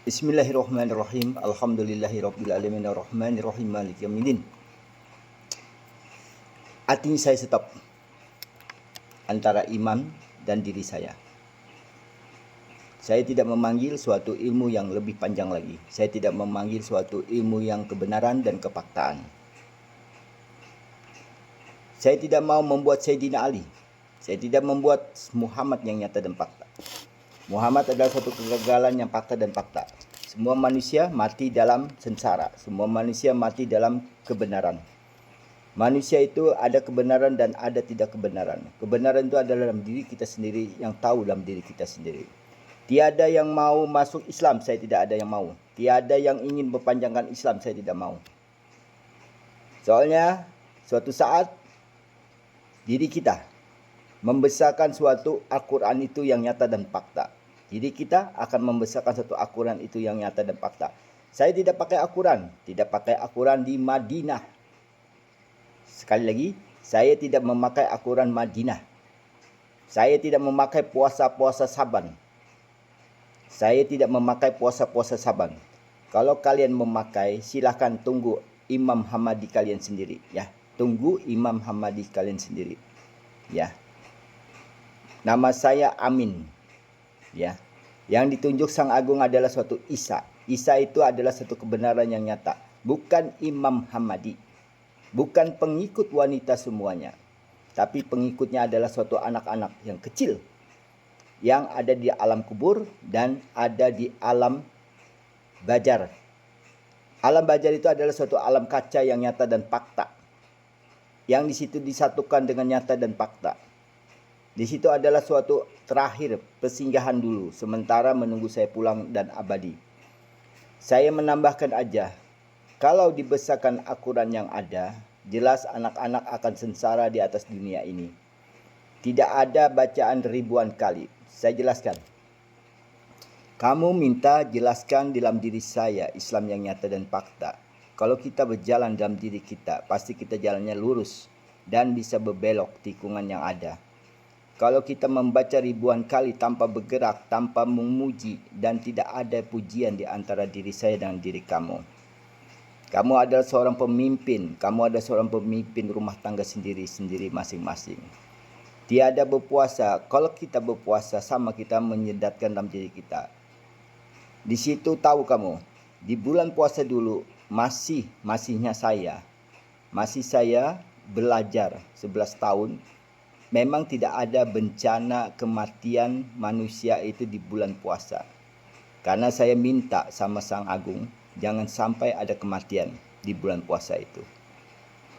Bismillahirrahmanirrahim. Alhamdulillahirabbil arrahmanirrahim maliki yaumiddin. Artinya saya stop antara imam dan diri saya. Saya tidak memanggil suatu ilmu yang lebih panjang lagi. Saya tidak memanggil suatu ilmu yang kebenaran dan kefaktaan. Saya tidak mau membuat Sayyidina Ali. Saya tidak membuat Muhammad yang nyata dan fakta. Muhammad adalah suatu kegagalan yang fakta dan fakta. Semua manusia mati dalam sengsara. Semua manusia mati dalam kebenaran. Manusia itu ada kebenaran dan ada tidak kebenaran. Kebenaran itu adalah dalam diri kita sendiri, yang tahu dalam diri kita sendiri. Tiada yang mau masuk Islam, saya tidak ada yang mau. Tiada yang ingin mempanjangkan Islam, saya tidak mau. Soalnya suatu saat diri kita membesarkan suatu Al-Quran itu yang nyata dan fakta. Jadi kita akan membesarkan satu Al-Quran itu yang nyata dan fakta. Saya tidak pakai Al-Quran, tidak pakai Al-Quran di Madinah. Sekali lagi, saya tidak memakai Al-Quran Madinah. Saya tidak memakai puasa-puasa Saban. Saya tidak memakai puasa-puasa Saban. Kalau kalian memakai, silahkan tunggu Imam Hamadi kalian sendiri, ya. Tunggu Imam Hamadi kalian sendiri, ya. Nama saya Amin, ya. Yang ditunjuk Sang Agung adalah suatu Isa. Isa itu adalah satu kebenaran yang nyata, bukan Imam Hamadi, bukan pengikut wanita semuanya, tapi pengikutnya adalah suatu anak-anak yang kecil yang ada di alam kubur dan ada di alam bajar. Alam bajar itu adalah suatu alam kaca yang nyata dan fakta, yang di situ disatukan dengan nyata dan fakta. Di situ adalah suatu terakhir persinggahan dulu, sementara menunggu saya pulang dan abadi. Saya menambahkan aja, kalau dibesarkan Al-Quran yang ada, jelas anak-anak akan sengsara di atas dunia ini. Tidak ada bacaan ribuan kali. Saya jelaskan. Kamu minta jelaskan dalam diri saya Islam yang nyata dan fakta. Kalau kita berjalan dalam diri kita, pasti kita jalannya lurus dan bisa berbelok tikungan yang ada. Kalau kita membaca ribuan kali tanpa bergerak, tanpa memuji, dan tidak ada pujian di antara diri saya dan diri kamu. Kamu adalah seorang pemimpin. Kamu adalah seorang pemimpin rumah tangga sendiri-sendiri masing-masing. Tiada berpuasa. Kalau kita berpuasa, sama kita menyedatkan dalam diri kita. Di situ tahu kamu, di bulan puasa dulu masihnya saya. Masih saya belajar 11 tahun. Memang tidak ada bencana kematian manusia itu di bulan puasa. Karena saya minta sama Sang Agung, jangan sampai ada kematian di bulan puasa itu.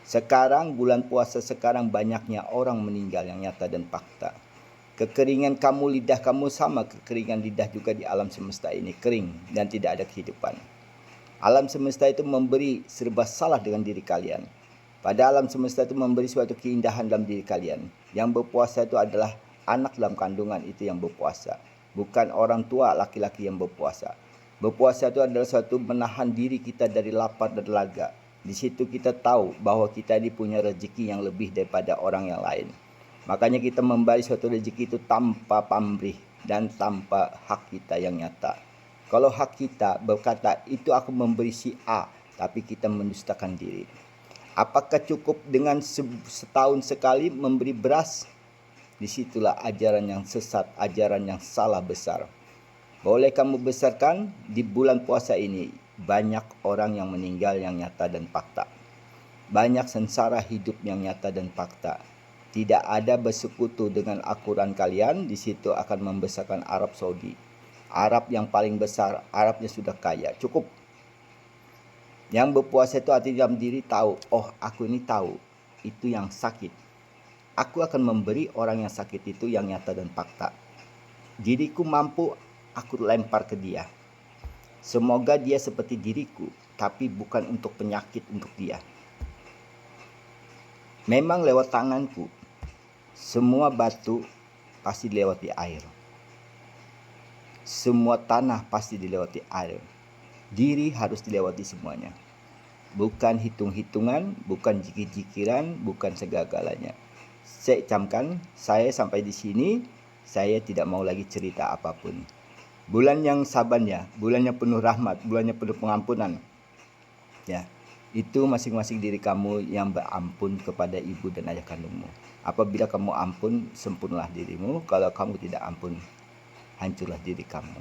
Sekarang bulan puasa sekarang banyaknya orang meninggal yang nyata dan fakta. Kekeringan kamu, lidah kamu sama kekeringan lidah juga di alam semesta ini, kering dan tidak ada kehidupan. Alam semesta itu memberi serba salah dengan diri kalian. Pada alam semesta itu memberi suatu keindahan dalam diri kalian. Yang berpuasa itu adalah anak dalam kandungan itu yang berpuasa, bukan orang tua laki-laki yang berpuasa. Berpuasa itu adalah suatu menahan diri kita dari lapar dan dahaga. Di situ kita tahu bahwa kita ini punya rezeki yang lebih daripada orang yang lain. Makanya kita memberi suatu rezeki itu tanpa pamrih dan tanpa hak kita yang nyata. Kalau hak kita berkata itu aku memberi si A, tapi kita mendustakan diri. Apakah cukup dengan setahun sekali memberi beras? Disitulah ajaran yang sesat, ajaran yang salah besar. Boleh kamu besarkan di bulan puasa ini, banyak orang yang meninggal yang nyata dan fakta. Banyak sengsara hidup yang nyata dan fakta. Tidak ada bersekutu dengan Al-Quran kalian, di situ akan membesarkan Arab Saudi. Arab yang paling besar, Arabnya sudah kaya, cukup. Yang berpuasa itu hati dalam diri tahu, oh aku ini tahu, itu yang sakit. Aku akan memberi orang yang sakit itu yang nyata dan fakta. Diriku mampu, aku lempar ke dia. Semoga dia seperti diriku, tapi bukan untuk penyakit untuk dia. Memang lewat tanganku, semua batu pasti dilewati air. Semua tanah pasti dilewati air. Diri harus dilewati semuanya. Bukan hitung-hitungan, bukan jikir-jikiran, bukan segala-galanya. Saya camkan, saya sampai di sini, saya tidak mau lagi cerita apapun. bulan yang sabarnya, bulan yang penuh rahmat, bulan yang penuh pengampunan. Ya, itu masing-masing diri kamu yang berampun kepada ibu dan ayah kandungmu. Apabila kamu ampun, sempurnalah dirimu. Kalau kamu tidak ampun, hancurlah diri kamu.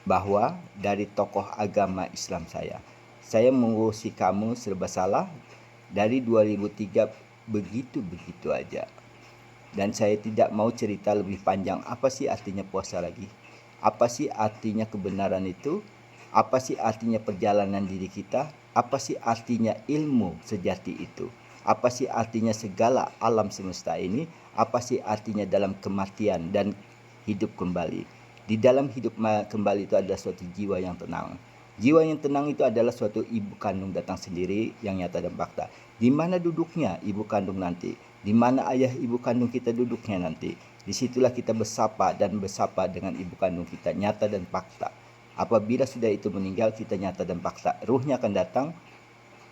Bahwa dari tokoh agama Islam saya mengurusi kamu serba salah dari 2003 begitu-begitu aja. Dan saya tidak mau cerita lebih panjang. Apa sih artinya puasa lagi? Apa sih artinya kebenaran itu? Apa sih artinya perjalanan diri kita? Apa sih artinya ilmu sejati itu? Apa sih artinya segala alam semesta ini? Apa sih artinya dalam kematian dan hidup kembali? Di dalam hidup kembali itu ada suatu jiwa yang tenang. Jiwa yang tenang itu adalah suatu ibu kandung datang sendiri yang nyata dan fakta. Di mana duduknya ibu kandung nanti? Di mana ayah ibu kandung kita duduknya nanti? Disitulah kita bersapa dengan ibu kandung kita, nyata dan fakta. Apabila sudah itu meninggal, kita nyata dan fakta. Ruhnya akan datang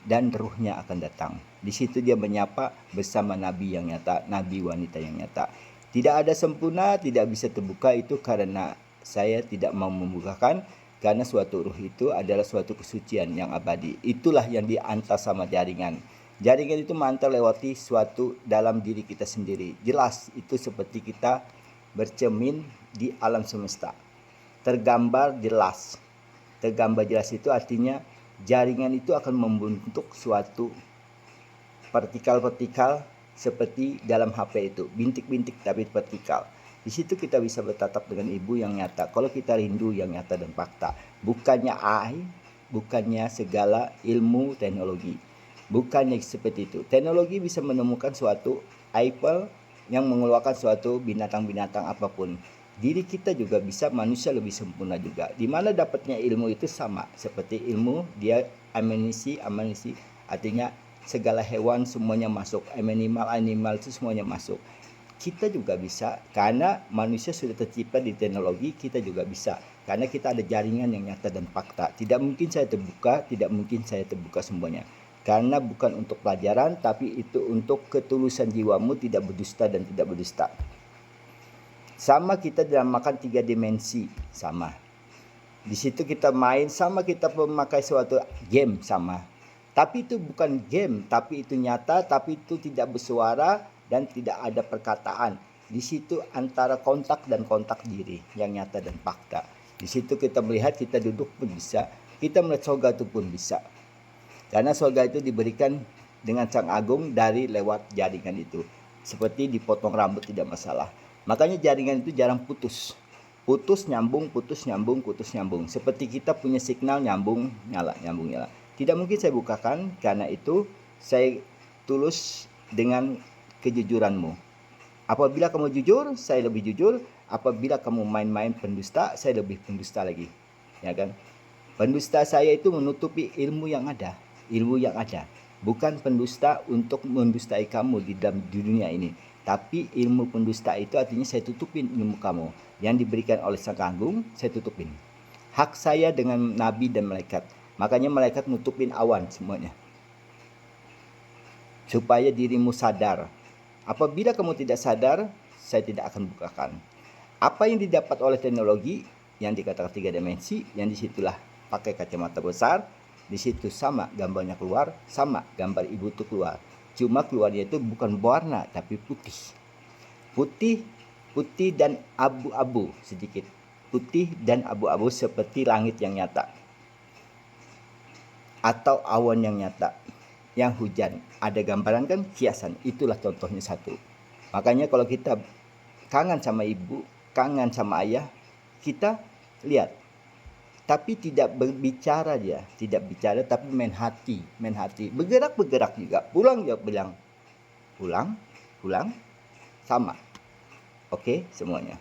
dan ruhnya akan datang. Di situ dia menyapa bersama nabi yang nyata, nabi wanita yang nyata. Tidak ada sempurna, tidak bisa terbuka, itu karena saya tidak mau membukakan, karena suatu ruh itu adalah suatu kesucian yang abadi. Itulah yang diantar sama jaringan. Jaringan itu mantar lewati suatu dalam diri kita sendiri. Jelas itu seperti kita bercermin di alam semesta. Tergambar jelas. Tergambar jelas itu artinya jaringan itu akan membentuk suatu vertikal-vertikal seperti dalam HP itu, bintik-bintik tapi vertikal. Di situ kita bisa bertatap dengan ibu yang nyata. Kalau kita rindu yang nyata dan fakta, bukannya bukannya segala ilmu teknologi. Bukannya seperti itu. Teknologi bisa menemukan suatu Apple yang mengeluarkan suatu binatang-binatang apapun. Diri kita juga bisa, manusia lebih sempurna juga. Di mana dapatnya ilmu itu sama seperti ilmu dia amunisi, artinya segala hewan semuanya masuk, animal itu semuanya masuk. Kita juga bisa, karena manusia sudah tercipta di teknologi, kita juga bisa. Karena kita ada jaringan yang nyata dan fakta. Tidak mungkin saya terbuka semuanya. Karena bukan untuk pelajaran, tapi itu untuk ketulusan jiwamu, tidak berdusta dan tidak berdusta. Sama kita dalam makan 3 dimensi, sama. Di situ kita main, sama kita memakai suatu game, sama. Tapi itu bukan game, tapi itu nyata, tapi itu tidak bersuara dan tidak ada perkataan. Di situ antara kontak dan kontak diri yang nyata dan fakta. Di situ kita melihat, kita duduk pun bisa. Kita melihat surga itu pun bisa. Karena surga itu diberikan dengan Sang Agung dari lewat jaringan itu. Seperti dipotong rambut tidak masalah. Makanya jaringan itu jarang putus. Putus nyambung. Seperti kita punya signal nyambung nyala. Tidak mungkin saya bukakan, karena itu saya tulus dengan kejujuranmu. Apabila kamu jujur, saya lebih jujur. Apabila kamu main-main pendusta, saya lebih pendusta lagi. Ya kan? Pendusta saya itu menutupi ilmu yang ada. Bukan pendusta untuk mendustai kamu di dunia ini. Tapi ilmu pendusta itu artinya saya tutupin ilmu kamu. Yang diberikan oleh Sang Agung, saya tutupin. Hak saya dengan nabi dan malaikat. Makanya malaikat nutupin awan semuanya. Supaya dirimu sadar. Apabila kamu tidak sadar, saya tidak akan bukakan. Apa yang didapat oleh teknologi yang dikatakan 3 dimensi, yang disitulah pakai kacamata besar, di situ sama gambarnya keluar, sama gambar ibu itu keluar. Cuma keluarnya itu bukan warna, tapi putih. Putih dan abu-abu sedikit. Putih dan abu-abu seperti langit yang nyata. Atau awan yang nyata, yang hujan. Ada gambaran kan, hiasan. Itulah contohnya satu. Makanya kalau kita kangen sama ibu, kangen sama ayah, kita lihat. Tapi tidak berbicara dia, tidak bicara tapi main hati. Bergerak juga. Pulang dia bilang, pulang, sama. Oke, semuanya.